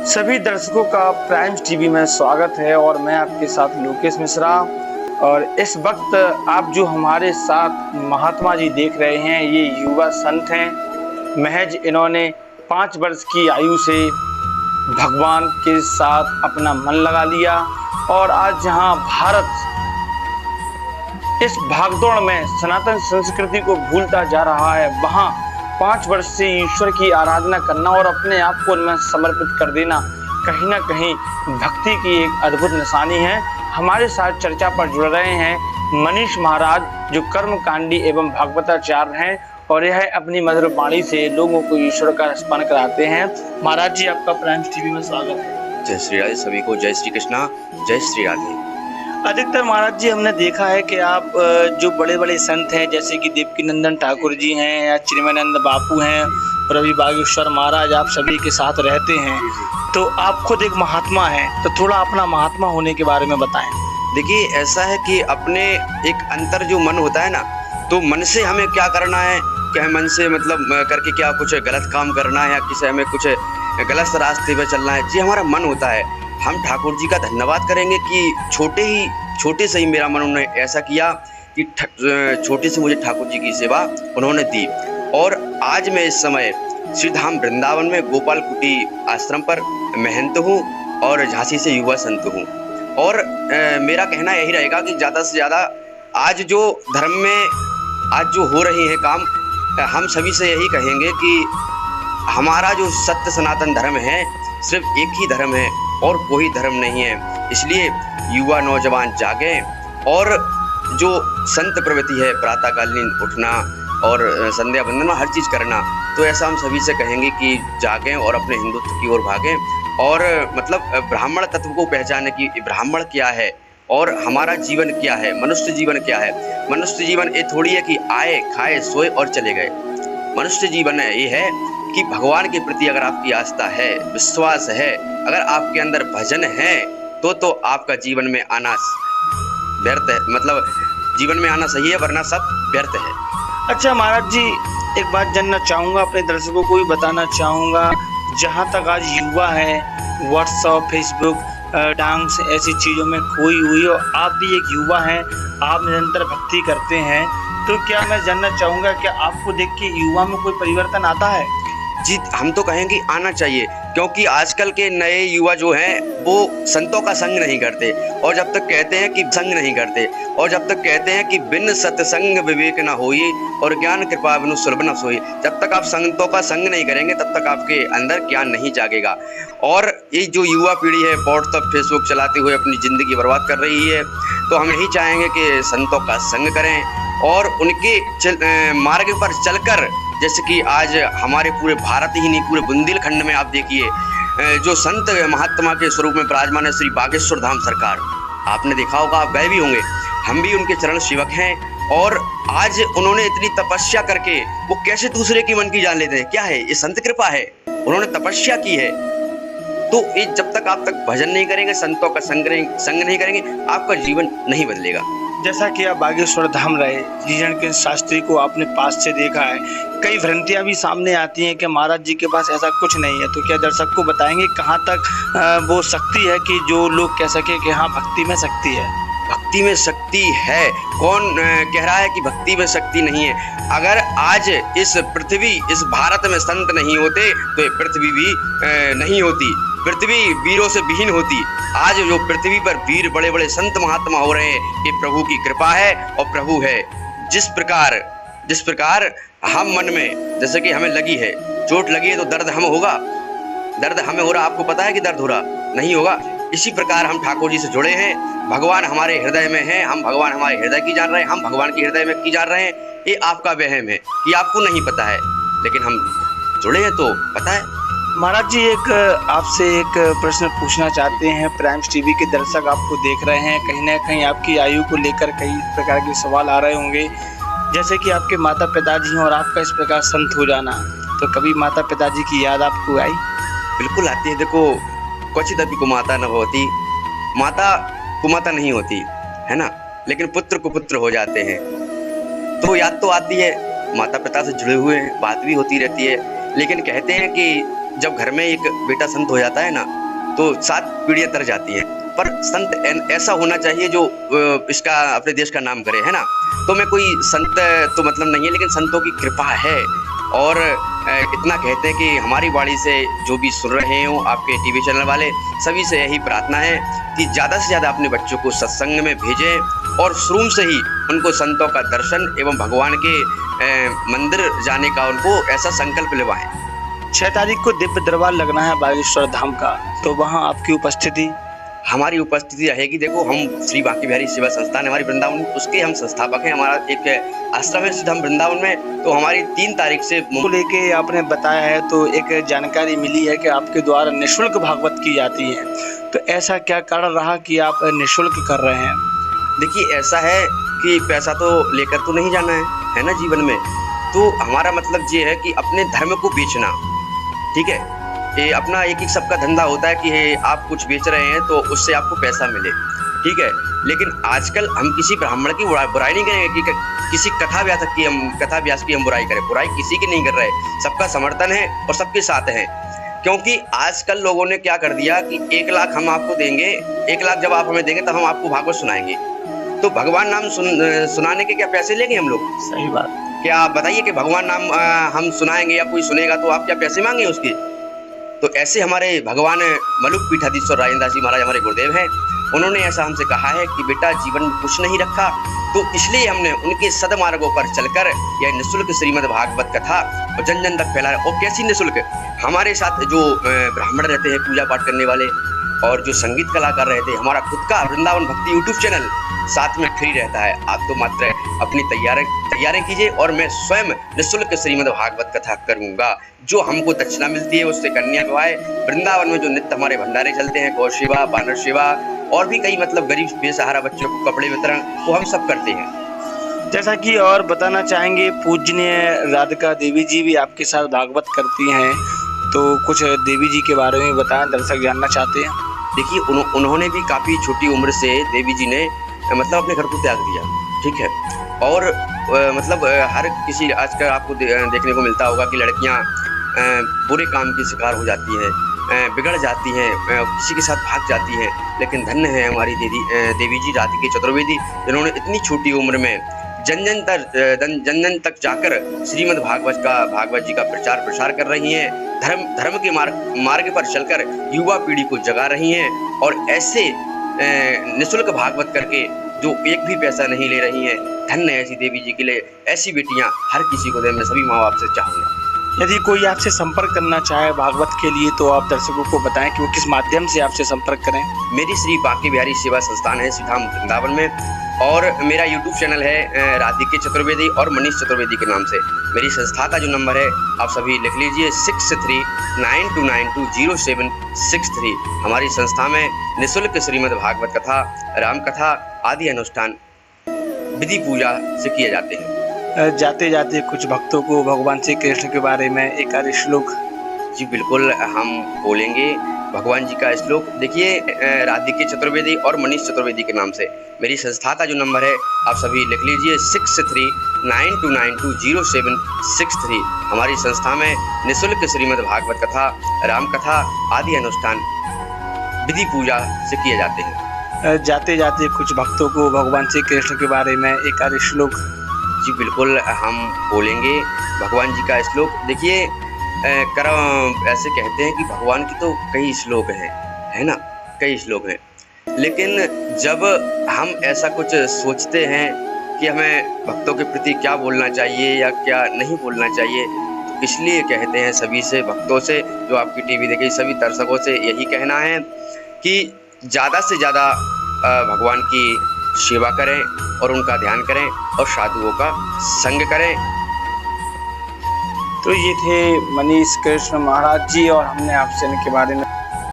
सभी दर्शकों का प्राइम्स टीवी में स्वागत है और मैं आपके साथ लोकेश मिश्रा। और इस वक्त आप जो हमारे साथ महात्मा जी देख रहे हैं, ये युवा संत हैं। महज इन्होंने 5 वर्ष की आयु से भगवान के साथ अपना मन लगा लिया और आज जहां भारत इस भागदौड़ में सनातन संस्कृति को भूलता जा रहा है, वहां 5 वर्ष से ईश्वर की आराधना करना और अपने आप को उनमें समर्पित कर देना कहीं ना कहीं भक्ति की एक अद्भुत निशानी है। हमारे साथ चर्चा पर जुड़ रहे हैं मनीष महाराज, जो कर्मकांडी एवं भागवताचार्य हैं और यह अपनी मधुर वाणी से लोगों को ईश्वर का स्मरण कराते हैं। महाराज जी, आपका प्राइम्स टीवी में स्वागत है। जय श्री राधे सभी को, जय श्री कृष्णा, जय श्री राधे। अधिकतर महाराज जी हमने देखा है कि आप जो बड़े बड़े संत हैं, जैसे कि देवकीनंदन ठाकुर जी हैं या चिन्मयानंद बापू हैं और अभी बागेश्वर महाराज, आप सभी के साथ रहते हैं, तो आप खुद एक महात्मा हैं, तो थोड़ा अपना महात्मा होने के बारे में बताएं। देखिए, ऐसा है कि अपने एक अंतर जो मन होता है ना, तो मन से हमें क्या करना है, क्या मन से मतलब करके क्या कुछ गलत काम करना है या किसी हमें कुछ गलत रास्ते पे चलना है, जी हमारा मन होता है। हम ठाकुर जी का धन्यवाद करेंगे कि छोटे से ही मेरा मन उन्होंने ऐसा किया कि छोटे से मुझे ठाकुर जी की सेवा उन्होंने दी। और आज मैं इस समय श्री धाम वृंदावन में गोपाल कुटी आश्रम पर महंत हूँ और झांसी से युवा संत हूँ। और मेरा कहना यही रहेगा कि ज़्यादा से ज़्यादा आज जो धर्म में आज जो हो रहे हैं काम, हम सभी से यही कहेंगे कि हमारा जो सत्य सनातन धर्म है, सिर्फ एक ही धर्म है और कोई धर्म नहीं है। इसलिए युवा नौजवान जागें और जो संत प्रवृत्ति है, प्रातःकालीन उठना और संध्या वंदन में हर चीज़ करना, तो ऐसा हम सभी से कहेंगे कि जागें और अपने हिंदुत्व की ओर भागें और मतलब ब्राह्मण तत्व को पहचाने की ब्राह्मण क्या है और हमारा जीवन क्या है, मनुष्य जीवन क्या है। मनुष्य जीवन ये थोड़ी है कि आए खाए सोए और चले गए। मनुष्य जीवन ये है कि भगवान के प्रति अगर आपकी आस्था है, विश्वास है, अगर आपके अंदर भजन है, तो आपका जीवन में आना व्यर्थ है, मतलब जीवन में आना सही है, वरना सब व्यर्थ है। अच्छा महाराज जी, एक बात जानना चाहूँगा, अपने दर्शकों को भी बताना चाहूँगा, जहाँ तक आज युवा है व्हाट्सएप, फेसबुक, डांस ऐसी चीज़ों में खोई हुई और आप भी एक युवा हैं, आप निरंतर भक्ति करते हैं, तो क्या मैं जानना चाहूँगा कि आपको देख के युवा में कोई परिवर्तन आता है? जी, हम तो कहेंगे आना चाहिए, क्योंकि आजकल के नए युवा जो हैं वो संतों का संग नहीं करते और जब तक कहते हैं कि संग नहीं करते और जब तक कहते हैं कि बिन सत्संग विवेक न होई और ज्ञान कृपा बिनु सुलभ न सोई। जब तक आप संतों का संग नहीं करेंगे तब तक आपके अंदर ज्ञान नहीं जागेगा। और ये जो युवा पीढ़ी है व्हाट्सएप फेसबुक चलाते हुए अपनी ज़िंदगी बर्बाद कर रही है, तो हम यही चाहेंगे कि संतों का संग करें और उनके मार्ग पर चलकर, जैसे कि आज हमारे पूरे भारत ही नहीं, पूरे बुंदेलखंड में आप देखिए जो संत महात्मा के स्वरूप में विराजमान है श्री बागेश्वर धाम सरकार, आपने देखा होगा, आप गए भी होंगे, हम भी उनके चरण सेवक हैं। और आज उन्होंने इतनी तपस्या करके वो कैसे दूसरे की मन की जान लेते हैं, क्या है ये? संत कृपा है, उन्होंने तपस्या की है। तो ये जब तक आप तक भजन नहीं करेंगे, संतों का संग नहीं करेंगे, आपका जीवन नहीं बदलेगा। जैसा कि आप बागेश्वर धाम रहे, जीजन के शास्त्री को आपने पास से देखा है, कई भ्रांतियां भी सामने आती हैं कि महाराज जी के पास ऐसा कुछ नहीं है, तो क्या दर्शक को बताएंगे कहाँ तक वो शक्ति है कि जो लोग कह सके कि हाँ भक्ति में शक्ति है? भक्ति में शक्ति है, कौन कह रहा है कि भक्ति में शक्ति नहीं है? अगर आज इस पृथ्वी, इस भारत में संत नहीं होते तो ये पृथ्वी भी नहीं होती, पृथ्वी वीरों से विहीन होती। आज जो पृथ्वी पर वीर बड़े बड़े संत महात्मा हो रहे हैं, ये प्रभु की कृपा है और प्रभु है। जिस प्रकार हम मन में, जैसे कि हमें लगी है, चोट लगी है तो दर्द हमें होगा, दर्द हमें हो रहा, आपको पता है कि दर्द हो रहा? नहीं होगा। इसी प्रकार हम ठाकुर जी से जुड़े हैं, भगवान हमारे हृदय में है, हम भगवान हमारे हृदय की जान रहे हैं, हम भगवान की हृदय में की जान रहे हैं। ये आपका वहम है, ये आपको नहीं पता है, लेकिन हम जुड़े हैं तो पता है। महाराज जी, एक आपसे एक प्रश्न पूछना चाहते हैं। प्राइम्स टीवी के दर्शक आपको देख रहे हैं, कहीं ना कहीं आपकी आयु को लेकर कई प्रकार के सवाल आ रहे होंगे, जैसे कि आपके माता पिताजी हैं और आपका इस प्रकार संत हो जाना, तो कभी माता पिताजी की याद आपको आई? बिल्कुल आती है। देखो, क्वचित अपि कुमाता न होती, माता कुमाता नहीं होती है ना, लेकिन पुत्र कुपुत्र हो जाते हैं, तो याद तो आती है। माता पिता से जुड़े हुए हैं, बात भी होती रहती है, लेकिन कहते हैं कि जब घर में एक बेटा संत हो जाता है ना, तो 7 पीढ़ियां तर जाती हैं। पर संत ऐसा होना चाहिए जो इसका अपने देश का नाम करे, है ना। तो मैं कोई संत तो मतलब नहीं है, लेकिन संतों की कृपा है। और इतना कहते हैं कि हमारी वाणी से जो भी सुन रहे हो आपके टीवी चैनल वाले, सभी से यही प्रार्थना है कि ज़्यादा से ज़्यादा अपने बच्चों को सत्संग में भेजें और शुरू से ही उनको संतों का दर्शन एवं भगवान के मंदिर जाने का उनको ऐसा संकल्प लेवाएं। 6 तारीख को दिव्य दरबार लगना है बागेश्वर धाम का, तो वहाँ आपकी उपस्थिति? हमारी उपस्थिति रहेगी। देखो, हम श्री बांके बिहारी सेवा संस्थान हमारी वृंदावन, उसके हम संस्थापक हैं। हमारा एक आश्रम है सिद्धाम वृंदावन में। तो हमारी 3 तारीख से को लेके आपने बताया है, तो एक जानकारी मिली है कि आपके द्वारा निःशुल्क भागवत की जाती है, तो ऐसा क्या कारण रहा कि आप निःशुल्क कर रहे हैं? देखिए, ऐसा है कि पैसा तो लेकर तो नहीं जाना है ना जीवन में। तो हमारा मतलब ये है कि अपने धर्म को बेचना, ठीक है। ये अपना एक सबका धंधा होता है कि आप कुछ बेच रहे हैं तो उससे आपको पैसा मिले, ठीक है। लेकिन आजकल हम किसी ब्राह्मण की बुराई नहीं करेंगे कि किसी कथा व्यास की हम बुराई करें। बुराई किसी की नहीं कर रहे, सबका समर्थन है और सबके साथ है। क्योंकि आजकल लोगों ने क्या कर दिया कि 1 लाख हम आपको देंगे, 1 लाख जब आप हमें देंगे तब हम आपको भागवत सुनाएंगे। तो भगवान नाम सुनाने के क्या पैसे लेंगे हम लोग? सही बात। क्या आप बताइए कि भगवान नाम हम सुनाएंगे या कोई सुनेगा तो आप क्या पैसे मांगे उसके? तो ऐसे हमारे भगवान मलुक पीठाधीश्वर राजेंद्र जी महाराज हमारे गुरुदेव हैं। उन्होंने ऐसा हमसे कहा है कि बेटा जीवन में कुछ नहीं रखा, तो इसलिए हमने उनके सदमार्गों पर चलकर यह निःशुल्क श्रीमद् भागवत कथा जन जन तक फैला। और कैसी निःशुल्क? हमारे साथ जो ब्राह्मण रहते हैं, पूजा पाठ करने वाले, और जो संगीत कलाकार रहते हैं, हमारा खुद का वृंदावन भक्ति यूट्यूब चैनल साथ में फ्री रहता है। आप तो मात्र अपनी तैयारी कीजिए और मैं स्वयं निःशुल्क श्रीमद् भागवत कथा करूंगा। जो हमको दक्षिणा मिलती है उससे कन्या विवाह, वृंदावन में जो नित्य हमारे भंडारे चलते हैं, गौ सेवा, बानर सेवा और भी कई मतलब गरीब बेसहारा बच्चों को कपड़े वितरण, वो हम सब करते हैं। जैसा कि और बताना चाहेंगे, पूजनीय राधिका देवी जी भी आपके साथ भागवत करती हैं, तो कुछ देवी जी के बारे में बताएं, दर्शक जानना चाहते हैं। देखिए, उन्होंने भी काफ़ी छोटी उम्र से देवी जी ने मतलब अपने घर को त्याग दिया, ठीक है। और मतलब हर किसी आजकल आपको देखने को मिलता होगा कि लड़कियां बुरे काम की शिकार हो जाती हैं, बिगड़ जाती हैं, किसी के साथ भाग जाती हैं। लेकिन धन्य है हमारी देवी जी राधिका चतुर्वेदी, जिन्होंने इतनी छोटी उम्र में जन जन तक जाकर श्रीमद् भागवत जी का प्रचार प्रसार कर रही हैं। धर्म के मार्ग पर चलकर युवा पीढ़ी को जगा रही हैं और ऐसे निःशुल्क भागवत करके जो एक भी पैसा नहीं ले रही हैं। धन्य है ऐसी देवी जी के लिए। ऐसी बेटियां हर किसी को दे, मैं सभी माँ बाप से चाहूँगा। यदि कोई आपसे संपर्क करना चाहे भागवत के लिए, तो आप दर्शकों को बताएं कि वो किस माध्यम से आपसे संपर्क करें। मेरी श्री बांके बिहारी सेवा संस्थान है सिद्धाम वृंदावन में, और मेरा यूट्यूब चैनल है राधिका चतुर्वेदी और मनीष चतुर्वेदी के नाम से। मेरी संस्था का जो नंबर है आप सभी लिख लीजिए 6392920763। हमारी संस्था में निःशुल्क श्रीमद् भागवत कथा, राम कथा आदि अनुष्ठान विधि पूजा से किए जाते हैं। जाते जाते कुछ भक्तों को भगवान श्री कृष्ण के बारे में एक आध श्लोक। जी बिल्कुल, हम बोलेंगे भगवान जी का श्लोक। देखिए, राधिका चतुर्वेदी और मनीष चतुर्वेदी के नाम से मेरी संस्था का जो नंबर है आप सभी लिख लीजिए 6392920763। हमारी संस्था में निःशुल्क श्रीमद् भागवत कथा, राम कथा आदि अनुष्ठान विधि पूजा से किए जाते हैं। जाते जाते कुछ भक्तों को भगवान श्री कृष्ण के बारे में एक आध श्लोक। जी बिल्कुल, हम बोलेंगे भगवान जी का श्लोक। देखिए, ऐसे कहते हैं कि भगवान की तो कई श्लोक हैं, है ना, कई श्लोक हैं। लेकिन जब हम ऐसा कुछ सोचते हैं कि हमें भक्तों के प्रति क्या बोलना चाहिए या क्या नहीं बोलना चाहिए, तो इसलिए कहते हैं सभी से, भक्तों से, जो आपकी टीवी देखे सभी दर्शकों से यही कहना है कि ज़्यादा से ज़्यादा भगवान की सेवा करें और उनका ध्यान करें और साधुओं का संग करें। तो ये थे मनीष कृष्ण महाराज जी, और हमने आपसे इनके बारे में